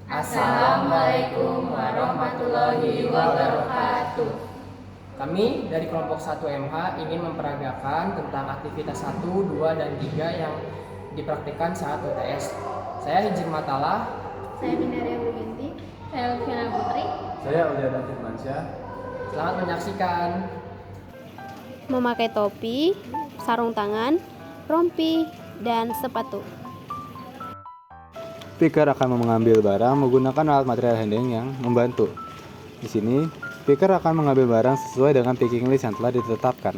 Assalamualaikum warahmatullahi wabarakatuh. Kami dari kelompok 1 MH ingin memperagakan tentang aktivitas 1, 2, dan 3 yang dipraktikkan saat UTS. Saya Hijir Matalah. Saya Minaria Buginti. Saya Elvina Putri. Saya Uliana Firmansyah. Selamat menyaksikan. Memakai topi, sarung tangan, rompi, dan sepatu. Picker akan mengambil barang menggunakan alat material handling yang membantu. Di sini, picker akan mengambil barang sesuai dengan picking list yang telah ditetapkan.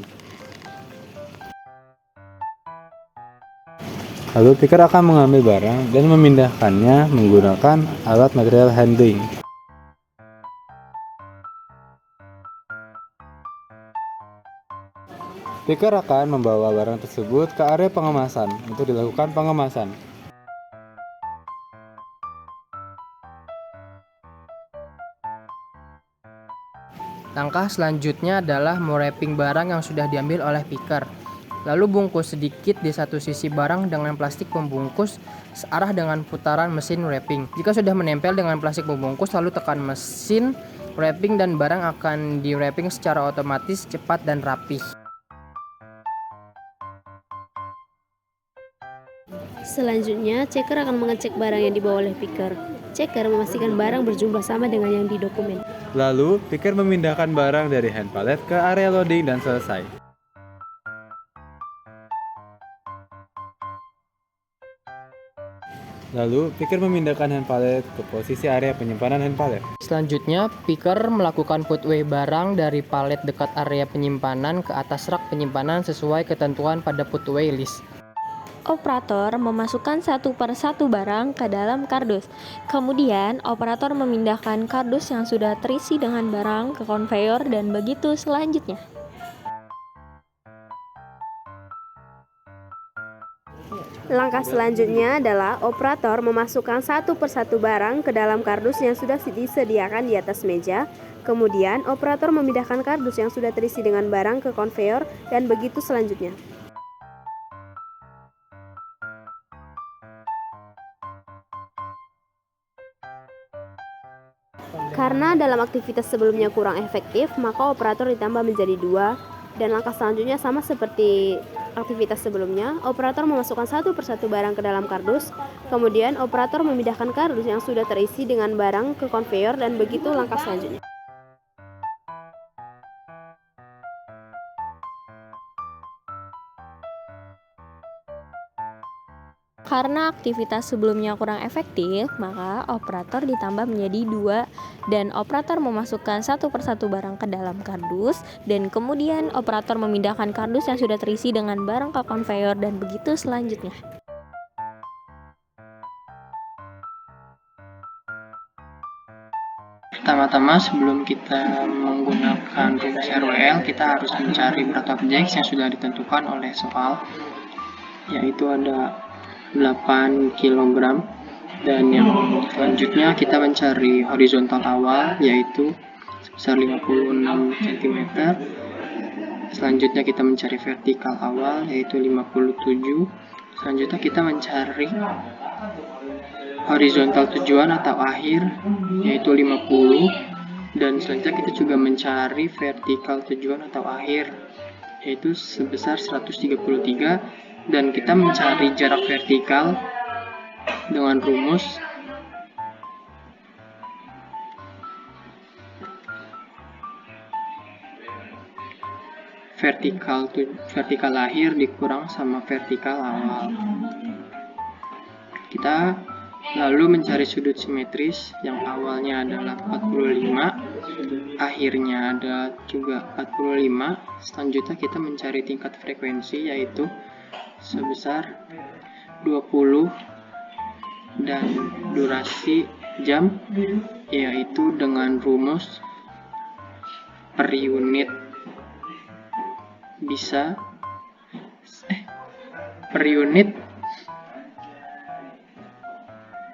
Lalu picker akan mengambil barang dan memindahkannya menggunakan alat material handling. Picker akan membawa barang tersebut ke area pengemasan untuk dilakukan pengemasan. Langkah selanjutnya adalah mewrapping barang yang sudah diambil oleh picker. Lalu bungkus sedikit di satu sisi barang dengan plastik pembungkus searah dengan putaran mesin wrapping. Jika sudah menempel dengan plastik pembungkus, lalu tekan mesin wrapping dan barang akan di wrapping secara otomatis, cepat dan rapih. Selanjutnya, checker akan mengecek barang yang dibawa oleh picker. Checker memastikan barang berjumlah sama dengan yang didokumen. Lalu, picker memindahkan barang dari hand pallet ke area loading dan selesai. Lalu, picker memindahkan hand pallet ke posisi area penyimpanan hand pallet. Selanjutnya, picker melakukan put away barang dari palet dekat area penyimpanan ke atas rak penyimpanan sesuai ketentuan pada put away list. Operator memasukkan satu per satu barang ke dalam kardus. Kemudian, operator memindahkan kardus yang sudah terisi dengan barang ke konveyor dan begitu selanjutnya. Langkah selanjutnya adalah operator memasukkan satu per satu barang ke dalam kardus yang sudah disediakan di atas meja. Kemudian, operator memindahkan kardus yang sudah terisi dengan barang ke konveyor dan begitu selanjutnya. Karena dalam aktivitas sebelumnya kurang efektif, maka operator ditambah menjadi 2. Dan langkah selanjutnya sama seperti aktivitas sebelumnya, operator memasukkan satu per satu barang ke dalam kardus, kemudian operator memindahkan kardus yang sudah terisi dengan barang ke konveyor dan begitu langkah selanjutnya. Karena aktivitas sebelumnya kurang efektif, maka operator ditambah menjadi 2 dan operator memasukkan satu per satu barang ke dalam kardus dan kemudian operator memindahkan kardus yang sudah terisi dengan barang ke konveyor dan begitu selanjutnya. Pertama-tama sebelum kita menggunakan rumus RWL, kita harus mencari berat objek yang sudah ditentukan oleh soal, yaitu ada 8 kg, dan yang selanjutnya kita mencari horizontal awal yaitu sebesar 56 cm. Selanjutnya kita mencari vertikal awal yaitu 57. Selanjutnya kita mencari horizontal tujuan atau akhir yaitu 50, dan selanjutnya kita juga mencari vertikal tujuan atau akhir yaitu sebesar 133, dan kita mencari jarak vertikal dengan rumus vertikal akhir dikurang sama vertikal awal. Kita lalu mencari sudut simetris yang awalnya adalah 45, akhirnya ada juga 45. Selanjutnya kita mencari tingkat frekuensi yaitu sebesar 20 dan durasi jam yaitu dengan rumus per unit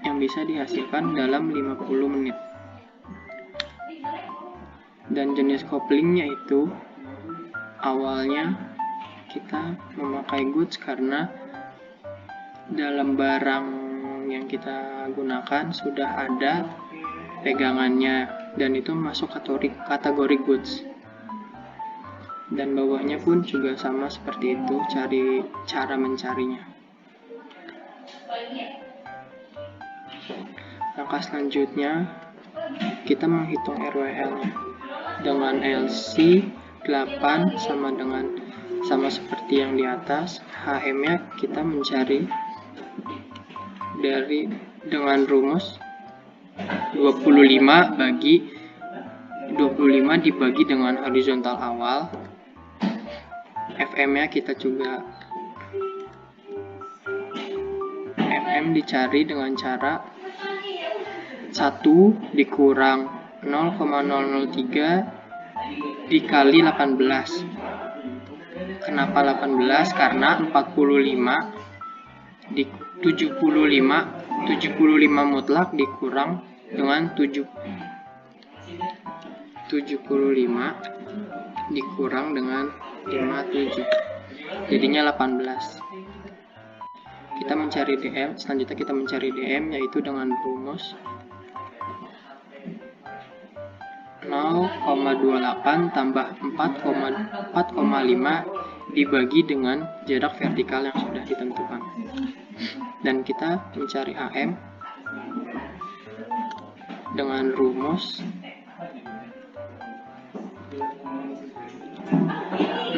yang bisa dihasilkan dalam 50 menit. Dan jenis couplingnya itu awalnya kita memakai goods karena dalam barang barang yang kita gunakan sudah ada pegangannya dan itu masuk kategori goods. Dan bawahnya pun juga sama seperti itu, cara mencarinya. Langkah selanjutnya kita menghitung RWL-nya dengan LC 8 sama seperti yang di atas. HM-nya kita mencari dengan rumus 25 dibagi dengan horizontal awal. FM-nya kita juga FM dicari dengan cara 1 dikurang 0,003 dikali 18. Kenapa 18? Karena 45 mutlak dikurang dengan 75 dikurang dengan 57, jadinya 18. Kita mencari DM, selanjutnya kita mencari DM yaitu dengan rumus 0,28 tambah 4,5 dibagi dengan jarak vertikal yang sudah ditentukan. Dan kita mencari HM dengan rumus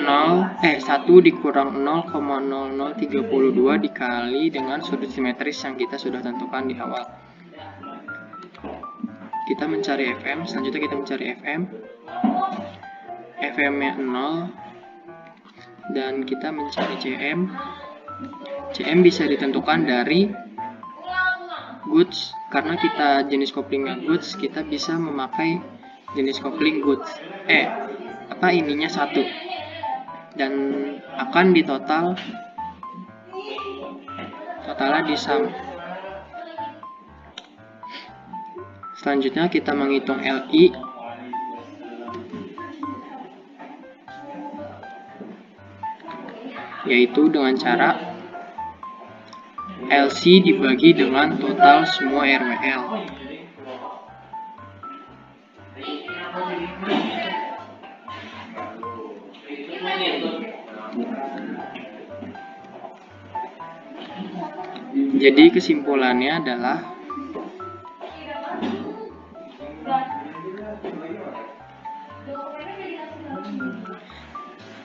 1 dikurang 0,0032 dikali dengan sudut simetris yang kita sudah tentukan di awal. Kita mencari FM, selanjutnya kita mencari FM. FM-nya 0 dan kita mencari CM. CM bisa ditentukan dari goods, karena kita jenis couplingnya goods, kita bisa memakai jenis coupling goods. Ininya 1 dan akan totalnya di sum. Selanjutnya kita menghitung LI. Yaitu dengan cara LC dibagi dengan total semua RWL. Jadi kesimpulannya adalah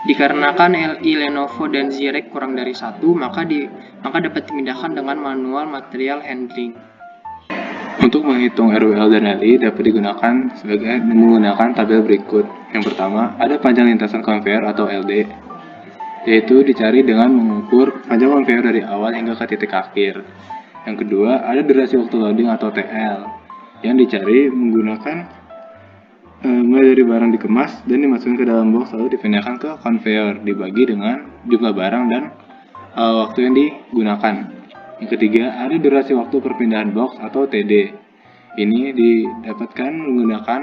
dikarenakan LI, Lenovo, dan Zirek kurang dari 1, maka dapat dipindahkan dengan manual material handling. Untuk menghitung RWL dan LI dapat digunakan menggunakan tabel berikut. Yang pertama, ada panjang lintasan konveyor atau LD, yaitu dicari dengan mengukur panjang konveyor dari awal hingga ke titik akhir. Yang kedua, ada durasi waktu loading atau TL, yang dicari menggunakan mulai dari barang dikemas dan dimasukkan ke dalam box lalu dipindahkan ke konveyor dibagi dengan jumlah barang dan waktu yang digunakan. Yang ketiga, ada durasi waktu perpindahan box atau TD. Ini didapatkan menggunakan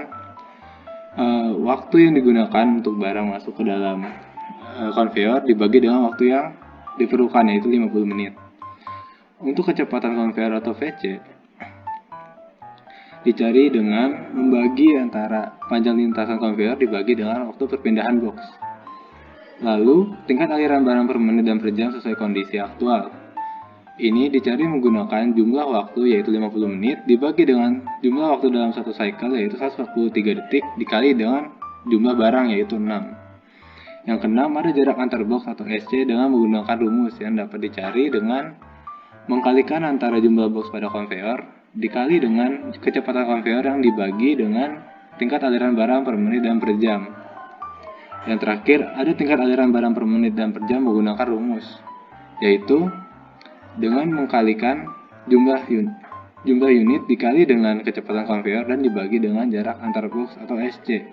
waktu yang digunakan untuk barang masuk ke dalam konveyor dibagi dengan waktu yang diperlukan, yaitu 50 menit. Untuk kecepatan konveyor atau VC dicari dengan membagi antara panjang lintasan konveyor dibagi dengan waktu perpindahan box. Lalu, tingkat aliran barang per menit dan per jam sesuai kondisi aktual. Ini dicari menggunakan jumlah waktu yaitu 50 menit dibagi dengan jumlah waktu dalam satu cycle yaitu 143 detik dikali dengan jumlah barang yaitu 6. Yang keenam, ada jarak antar box atau SC dengan menggunakan rumus yang dapat dicari dengan mengkalikan antara jumlah box pada konveyor dikali dengan kecepatan konveyor yang dibagi dengan tingkat aliran barang per menit dan per jam. Yang terakhir, ada tingkat aliran barang per menit dan per jam menggunakan rumus, yaitu dengan mengkalikan jumlah unit dikali dengan kecepatan konveyor dan dibagi dengan jarak antar box atau SC.